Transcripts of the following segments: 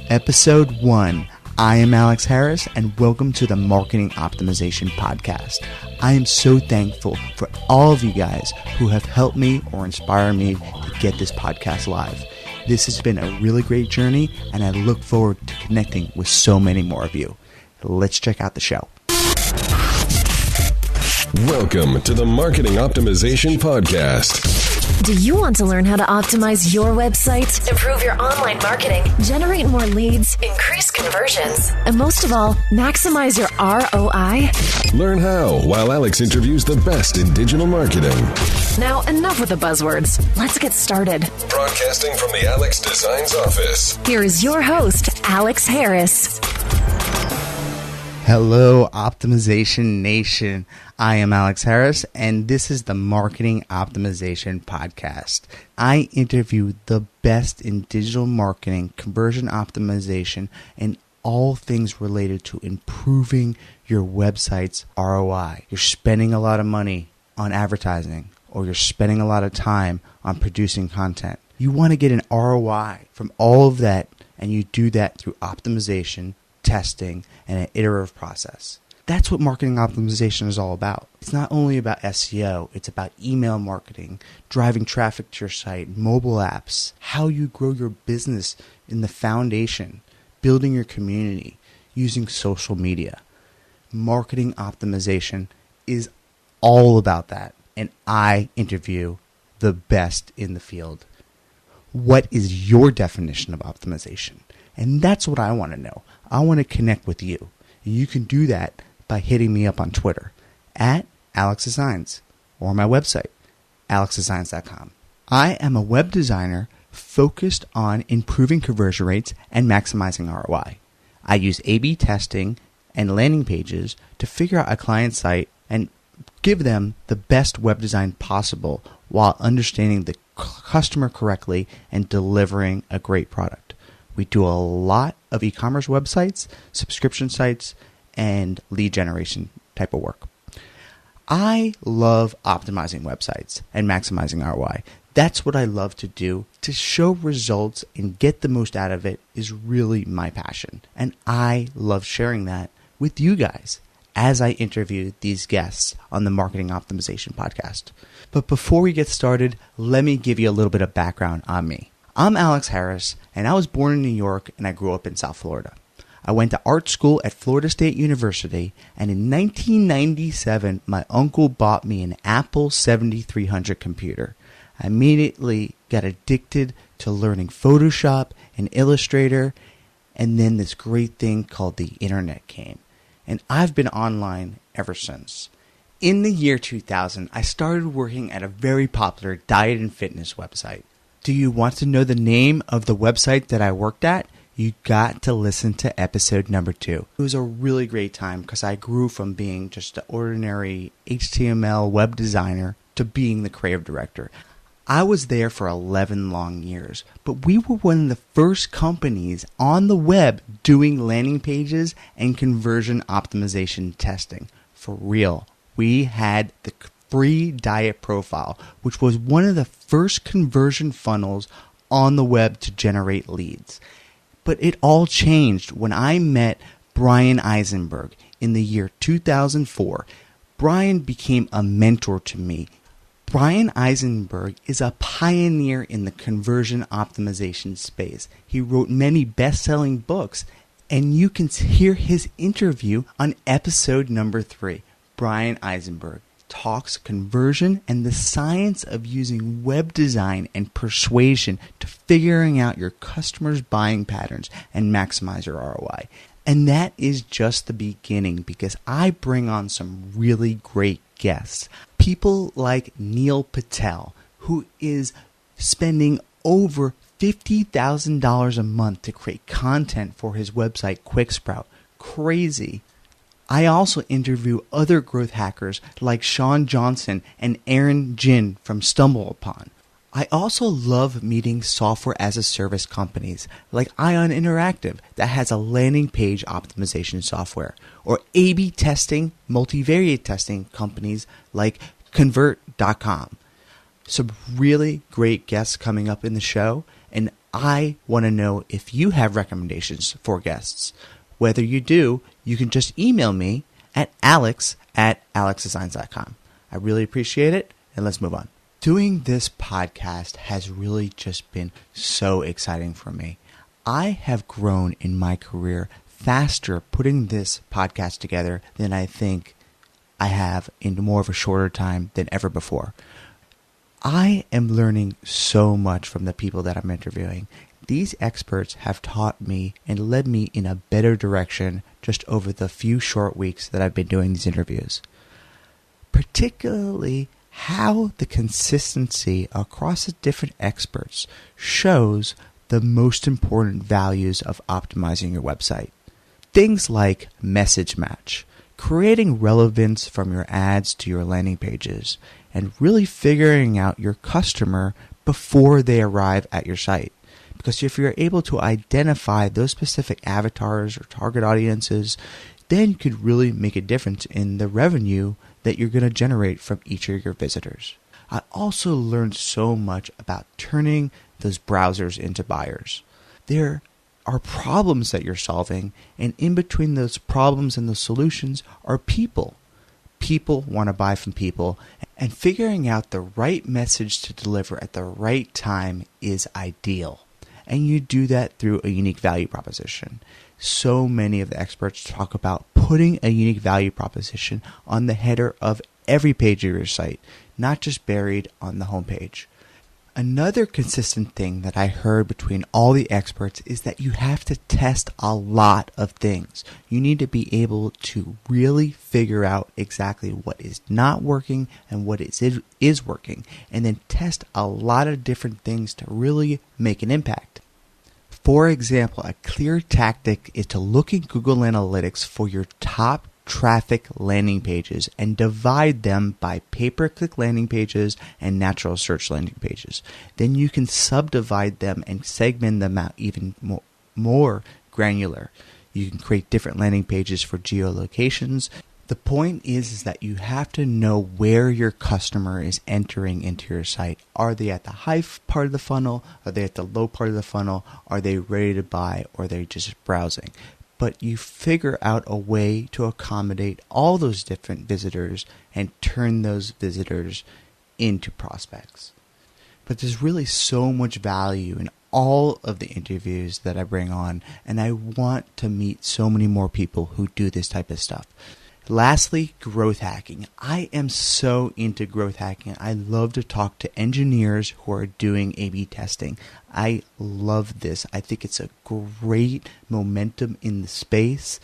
Episode 1. I am Alex Harris, and welcome to the Marketing Optimization Podcast. I am so thankful for all of you guys who have helped me or inspired me to get this podcast live. This has been a really great journey, and I look forward to connecting with so many more of you. Let's check out the show. Welcome to the Marketing Optimization Podcast. Do you want to learn how to optimize your website, improve your online marketing, generate more leads, increase conversions, and most of all, maximize your ROI? Learn how while Alex interviews the best in digital marketing. Now, enough with the buzzwords. Let's get started. Broadcasting from the Alex Designs office. Here is your host, Alex Harris. Hello, Optimization Nation. I am Alex Harris, and this is the Marketing Optimization Podcast. I interview the best in digital marketing, conversion optimization, and all things related to improving your website's ROI. You're spending a lot of money on advertising, or you're spending a lot of time on producing content. You want to get an ROI from all of that, and you do that through optimization, testing, and an iterative process. That's what marketing optimization is all about. It's not only about SEO, it's about email marketing, driving traffic to your site, mobile apps, how you grow your business in the foundation, building your community, using social media. Marketing optimization is all about that, and I interview the best in the field. What is your definition of optimization? And that's what I want to know. I want to connect with you. And you can do that by hitting me up on Twitter at Alex Designs or my website, alexdesigns.com. I am a web designer focused on improving conversion rates and maximizing ROI. I use A/B testing and landing pages to figure out a client site and give them the best web design possible while understanding the customer correctly and delivering a great product. We do a lot of e-commerce websites, subscription sites, and lead generation type of work. I love optimizing websites and maximizing ROI. That's what I love to do. To show results and get the most out of it is really my passion. And I love sharing that with you guys as I interview these guests on the Marketing Optimization Podcast. But before we get started, let me give you a little bit of background on me. I'm Alex Harris, and I was born in New York, and I grew up in South Florida. I went to art school at Florida State University, and in 1997, my uncle bought me an Apple 7300 computer. I immediately got addicted to learning Photoshop and Illustrator, and then this great thing called the internet came. And I've been online ever since. In the year 2000, I started working at a very popular diet and fitness website. Do you want to know the name of the website that I worked at? You got to listen to episode number 2. It was a really great time because I grew from being just an ordinary HTML web designer to being the creative director. I was there for 11 long years, but we were one of the first companies on the web doing landing pages and conversion optimization testing. For real. We had the free diet profile, which was one of the first conversion funnels on the web to generate leads. But it all changed when I met Brian Eisenberg in the year 2004. Brian became a mentor to me. Brian Eisenberg is a pioneer in the conversion optimization space. He wrote many best-selling books, and you can hear his interview on episode number 3. Brian Eisenberg talks conversion and the science of using web design and persuasion to figuring out your customers' buying patterns and maximize your ROI. And that is just the beginning because I bring on some really great guests. People like Neil Patel, who is spending over $50,000 a month to create content for his website, QuickSprout. Crazy. I also interview other growth hackers like Sean Johnson and Aaron Jin from StumbleUpon. I also love meeting software as a service companies like Ion Interactive that has a landing page optimization software, or A/B testing, multivariate testing companies like Convert.com. Some really great guests coming up in the show, and I want to know if you have recommendations for guests. Whether you do, you can just email me at alex@alexdesigns.com. I really appreciate it, and let's move on. Doing this podcast has really just been so exciting for me. I have grown in my career faster putting this podcast together than I think I have in more of a shorter time than ever before. I am learning so much from the people that I'm interviewing. These experts have taught me and led me in a better direction just over the few short weeks that I've been doing these interviews. Particularly how the consistency across the different experts shows the most important values of optimizing your website. Things like message match, creating relevance from your ads to your landing pages, and really figuring out your customer before they arrive at your site. Because if you're able to identify those specific avatars or target audiences, then you could really make a difference in the revenue that you're going to generate from each of your visitors. I also learned so much about turning those browsers into buyers. There are problems that you're solving, and in between those problems and the solutions are people. People want to buy from people, and figuring out the right message to deliver at the right time is ideal. And you do that through a unique value proposition. So many of the experts talk about putting a unique value proposition on the header of every page of your site, not just buried on the homepage. Another consistent thing that I heard between all the experts is that you have to test a lot of things. You need to be able to really figure out exactly what is not working and what is working, and then test a lot of different things to really make an impact. For example, a clear tactic is to look in Google Analytics for your top traffic landing pages and divide them by pay-per-click landing pages and natural search landing pages. Then you can subdivide them and segment them out even more granular. You can create different landing pages for geolocations. The point is that you have to know where your customer is entering into your site. Are they at the high part of the funnel? Are they at the low part of the funnel? Are they ready to buy, or are they just browsing? But you figure out a way to accommodate all those different visitors and turn those visitors into prospects. But there's really so much value in all of the interviews that I bring on, and I want to meet so many more people who do this type of stuff. Lastly, growth hacking. I am so into growth hacking. I love to talk to engineers who are doing A/B testing. I love this. I think it's a great momentum in the space.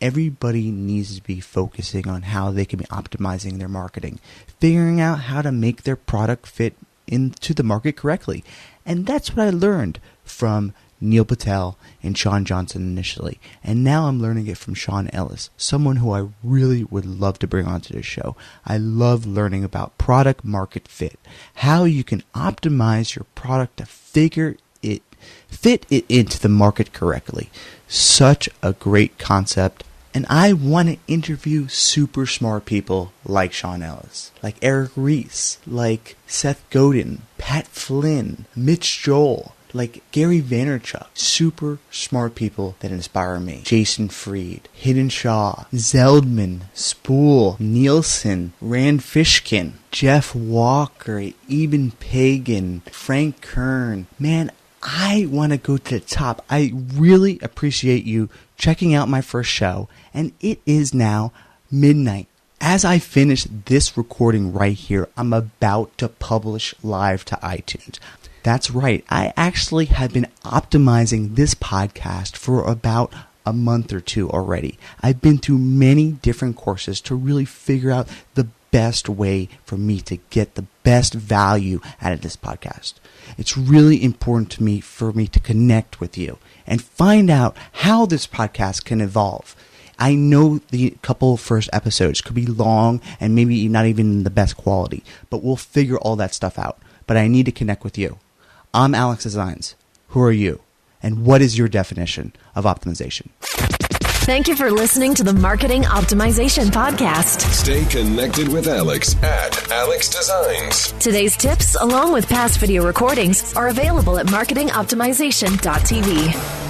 Everybody needs to be focusing on how they can be optimizing their marketing, figuring out how to make their product fit into the market correctly. And that's what I learned from Neil Patel and Sean Johnson initially, and now I'm learning it from Sean Ellis, someone who I really would love to bring onto this show. I love learning about product market fit, how you can optimize your product to fit it into the market correctly. Such a great concept, and I want to interview super smart people like Sean Ellis, like Eric Ries, like Seth Godin, Pat Flynn, Mitch Joel, like Gary Vaynerchuk, super smart people that inspire me. Jason Fried, Hidden Shaw, Zeldman, Spool, Nielsen, Rand Fishkin, Jeff Walker, Eben Pagan, Frank Kern. Man, I want to go to the top. I really appreciate you checking out my first show, and it is now midnight. As I finish this recording right here, I'm about to publish live to iTunes. That's right. I actually have been optimizing this podcast for about a month or two already. I've been through many different courses to really figure out the best way for me to get the best value out of this podcast. It's really important to me for me to connect with you and find out how this podcast can evolve. I know the couple first episodes could be long and maybe not even the best quality, but we'll figure all that stuff out. But I need to connect with you. I'm Alex Designs. Who are you? And what is your definition of optimization? Thank you for listening to the Marketing Optimization Podcast. Stay connected with Alex at Alex Designs. Today's tips, along with past video recordings, are available at marketingoptimization.tv.